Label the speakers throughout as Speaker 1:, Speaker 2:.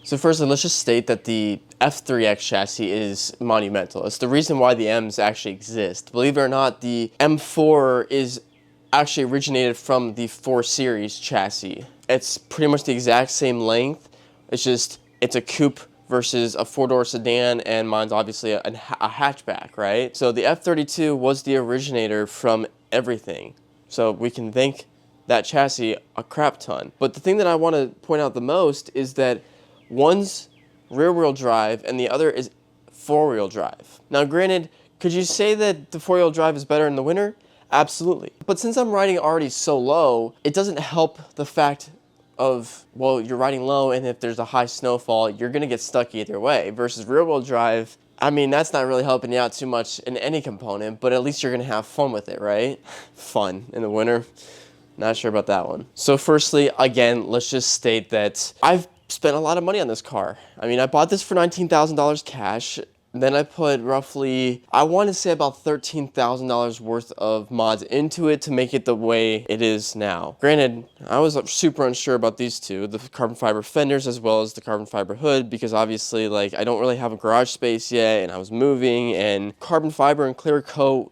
Speaker 1: So firstly, let's just state that the F3x chassis is monumental. It's the reason why the M's actually exist. Believe it or not, the M4 is actually originated from the 4 Series chassis. It's pretty much the exact same length. It's just, it's a coupe versus a 4-door sedan, and mine's obviously a hatchback, right? So the F32 was the originator from everything. So we can thank that chassis a crap ton. But the thing that I want to point out the most is that one's rear-wheel drive and the other is 4-wheel drive. Now granted, could you say that the 4-wheel drive is better in the winter? Absolutely. But since I'm riding already so low, it doesn't help the fact of, well, you're riding low, and if there's a high snowfall, you're gonna get stuck either way. Versus rear-wheel drive, I mean, that's not really helping you out too much in any component, but at least you're gonna have fun with it, right? Fun in the winter. Not sure about that one. So firstly, again, let's just state that I've spent a lot of money on this car. I mean, I bought this for $19,000 cash. Then I put roughly, I want to say about $13,000 worth of mods into it to make it the way it is now. Granted, I was super unsure about these two, the carbon fiber fenders as well as the carbon fiber hood, because obviously, like, I don't really have a garage space yet, and I was moving, and carbon fiber and clear coat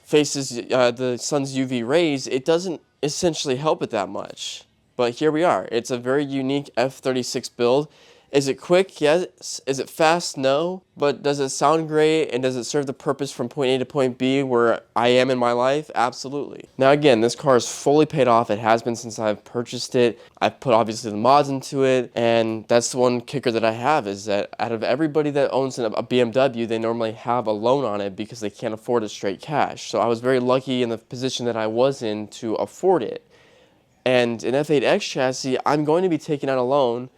Speaker 1: faces the sun's UV rays. It doesn't essentially help it that much. But here we are. It's a very unique F36 build. Is it quick? Yes. Is it fast? No. But does it sound great, and does it serve the purpose from point A to point B where I am in my life? Absolutely. Now again, this car is fully paid off. It has been since I've purchased it. I've put obviously the mods into it, and that's the one kicker that I have, is that out of everybody that owns a BMW, they normally have a loan on it because they can't afford it straight cash. So I was very lucky in the position that I was in to afford it. And an F8X chassis, I'm going to be taking out a loan.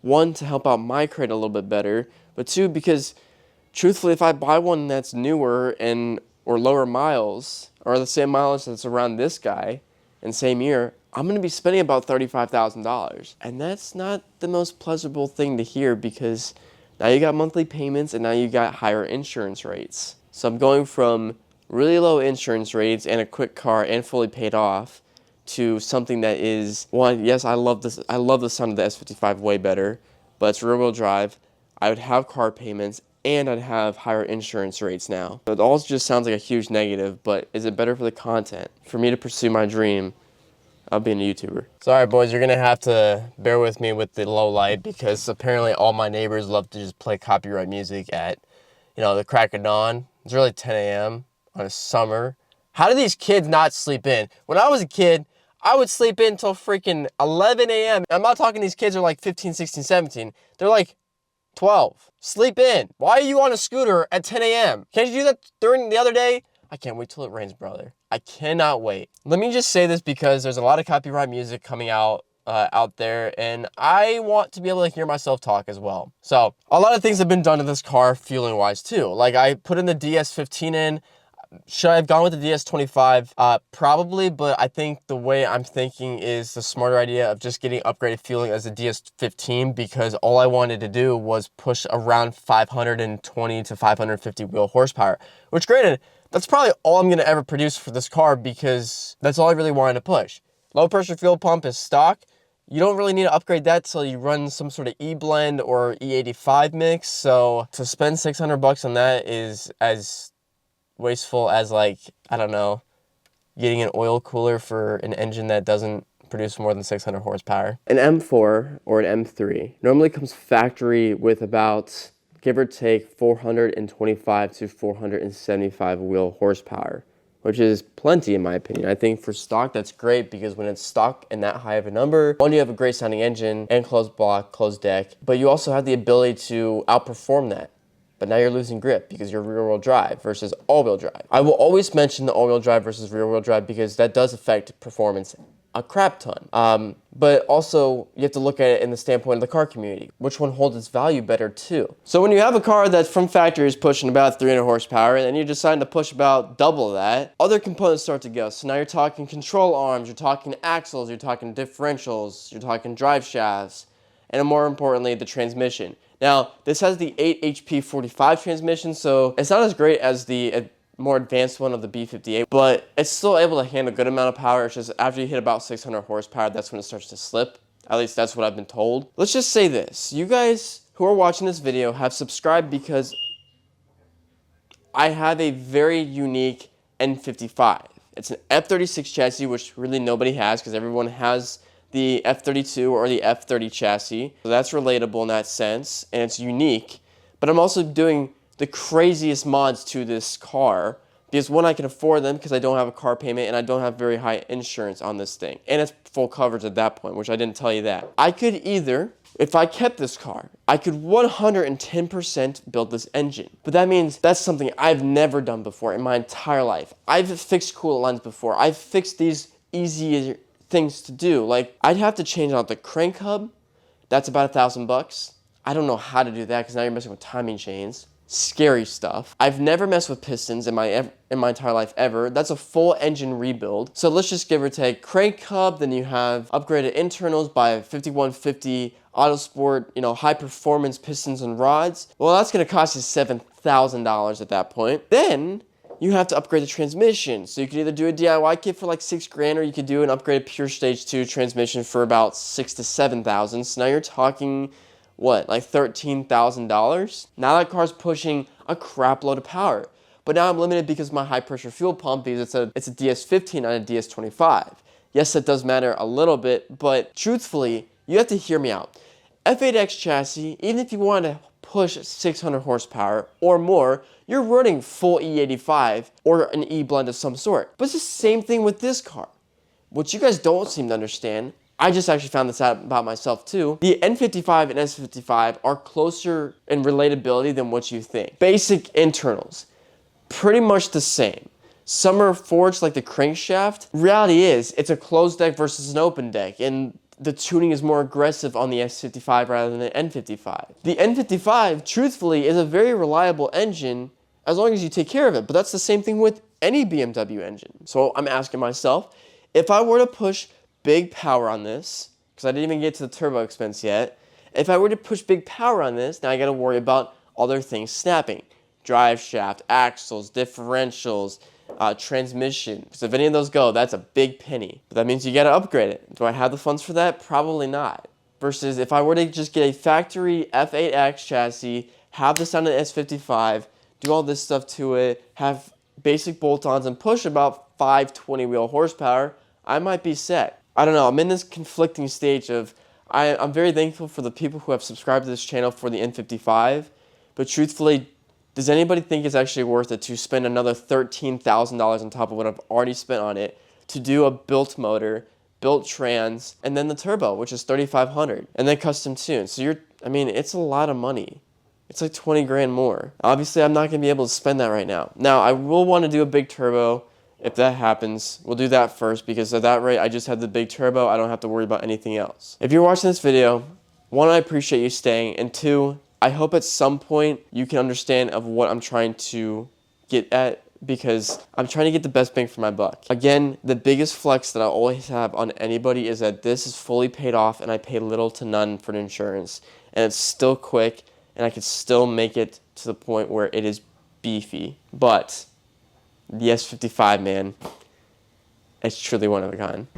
Speaker 1: 1, to help out my credit a little bit better, but 2, because truthfully, if I buy one that's newer and or lower miles, or the same mileage that's around this guy, and same year, I'm going to be spending about $35,000. And that's not the most pleasurable thing to hear, because now you got monthly payments and now you got higher insurance rates. So I'm going from really low insurance rates and a quick car and fully paid off to something that is, one, yes, I love this. I love the sound of the S55 way better, but it's rear-wheel drive. I would have car payments, and I'd have higher insurance rates now. So it all just sounds like a huge negative, but is it better for the content? For me to pursue my dream of being a YouTuber. So all right, boys, you're gonna have to bear with me with the low light, because apparently all my neighbors love to just play copyright music at, the crack of dawn. It's really 10 a.m. on a summer. How do these kids not sleep in? When I was a kid, I would sleep in until freaking 11 a.m. I'm not talking these kids are like 15, 16, 17. They're like 12. Sleep in. Why are you on a scooter at 10 a.m.? Can't you do that during the other day? I can't wait till it rains, brother. I cannot wait. Let me just say this, because there's a lot of copyright music coming out there, and I want to be able to hear myself talk as well. So a lot of things have been done to this car fueling wise too. Like, I put in the DS15 in. Should I have gone with the DS25? Probably, but I think the way I'm thinking is the smarter idea of just getting upgraded fueling as a DS15, because all I wanted to do was push around 520 to 550 wheel horsepower, which granted, that's probably all I'm going to ever produce for this car, because that's all I really wanted to push. Low pressure fuel pump is stock. You don't really need to upgrade that till you run some sort of E-blend or E85 mix, so to spend $600 on that is as wasteful as, like, I don't know, getting an oil cooler for an engine that doesn't produce more than 600 horsepower. An M4 or an M3 normally comes factory with about, give or take, 425 to 475 wheel horsepower, which is plenty in my opinion. I think for stock, that's great, because when it's stock and that high of a number, one, you have a great sounding engine and closed block, closed deck, but you also have the ability to outperform that. But now you're losing grip because you're rear-wheel drive versus all-wheel drive. I will always mention the all-wheel drive versus rear-wheel drive, because that does affect performance a crap ton. But also, you have to look at it in the standpoint of the car community. Which one holds its value better too? So when you have a car that's from factory is pushing about 300 horsepower, and then you decide to push about double that, other components start to go. So now you're talking control arms, you're talking axles, you're talking differentials, you're talking drive shafts, and more importantly, the transmission. Now, this has the 8 HP 45 transmission, so it's not as great as the more advanced one of the B58, but it's still able to handle a good amount of power. It's just after you hit about 600 horsepower, that's when it starts to slip. At least that's what I've been told. Let's just say this. You guys who are watching this video have subscribed because I have a very unique N55. It's an F36 chassis, which really nobody has because everyone has the F32 or the F30 chassis. So that's relatable in that sense, and it's unique. But I'm also doing the craziest mods to this car because one, I can afford them because I don't have a car payment and I don't have very high insurance on this thing. And it's full coverage at that point, which I didn't tell you that. I could either, if I kept this car, I could 110% build this engine. But that means that's something I've never done before in my entire life. I've fixed coolant lines before. I've fixed these easy things to do. Like, I'd have to change out the crank hub. That's about $1,000. I don't know how to do that because now you're messing with timing chains. Scary stuff. I've never messed with pistons in my entire life ever. That's a full engine rebuild. So let's just give or take crank hub, then you have upgraded internals by 5150 Autosport, you know, high performance pistons and rods. Well, that's going to cost you $7,000 at that point. Then you have to upgrade the transmission. So you could either do a DIY kit for like $6,000 or you could do an upgraded pure stage 2 transmission for about $6,000 to $7,000. So now you're talking what, like $13,000? Now that car's pushing a crap load of power. But now I'm limited because of my high pressure fuel pump because it's a DS15 not a DS25. Yes, that does matter a little bit, but truthfully, you have to hear me out. F8x chassis, even if you want to push 600 horsepower or more, you're running full E85 or an E blend of some sort. But it's the same thing with this car. What you guys don't seem to understand, I just actually found this out about myself too. The N55 and S55 are closer in relatability than what you think. Basic internals, pretty much the same. Some are forged like the crankshaft. Reality is, it's a closed deck versus an open deck, and the tuning is more aggressive on the S55 rather than the N55. The N55, truthfully, is a very reliable engine as long as you take care of it, but that's the same thing with any BMW engine. So I'm asking myself, if I were to push big power on this, because I didn't even get to the turbo expense yet, if I were to push big power on this, now I got to worry about other things snapping. Drive shaft, axles, differentials, transmission. Because if any of those go, that's a big penny. But that means you got to upgrade it. Do I have the funds for that? Probably not. Versus if I were to just get a factory F8x chassis, have this on an S55, do all this stuff to it, have basic bolt-ons, and push about 520 wheel horsepower, I might be set. I don't know, I'm in this conflicting stage of, I'm very thankful for the people who have subscribed to this channel for the N55, but truthfully, does anybody think it's actually worth it to spend another $13,000 on top of what I've already spent on it to do a built motor, built trans, and then the turbo, which is $3,500, and then custom tune? So it's a lot of money. It's like 20 grand more. Obviously, I'm not gonna be able to spend that right now. Now, I will want to do a big turbo. If that happens, we'll do that first because at that rate, I just have the big turbo. I don't have to worry about anything else. If you're watching this video, one, I appreciate you staying, and two, I hope at some point you can understand of what I'm trying to get at because I'm trying to get the best bang for my buck. Again, the biggest flex that I always have on anybody is that this is fully paid off and I pay little to none for the insurance, and it's still quick and I can still make it to the point where it is beefy. But the S55, man, it's truly one of a kind.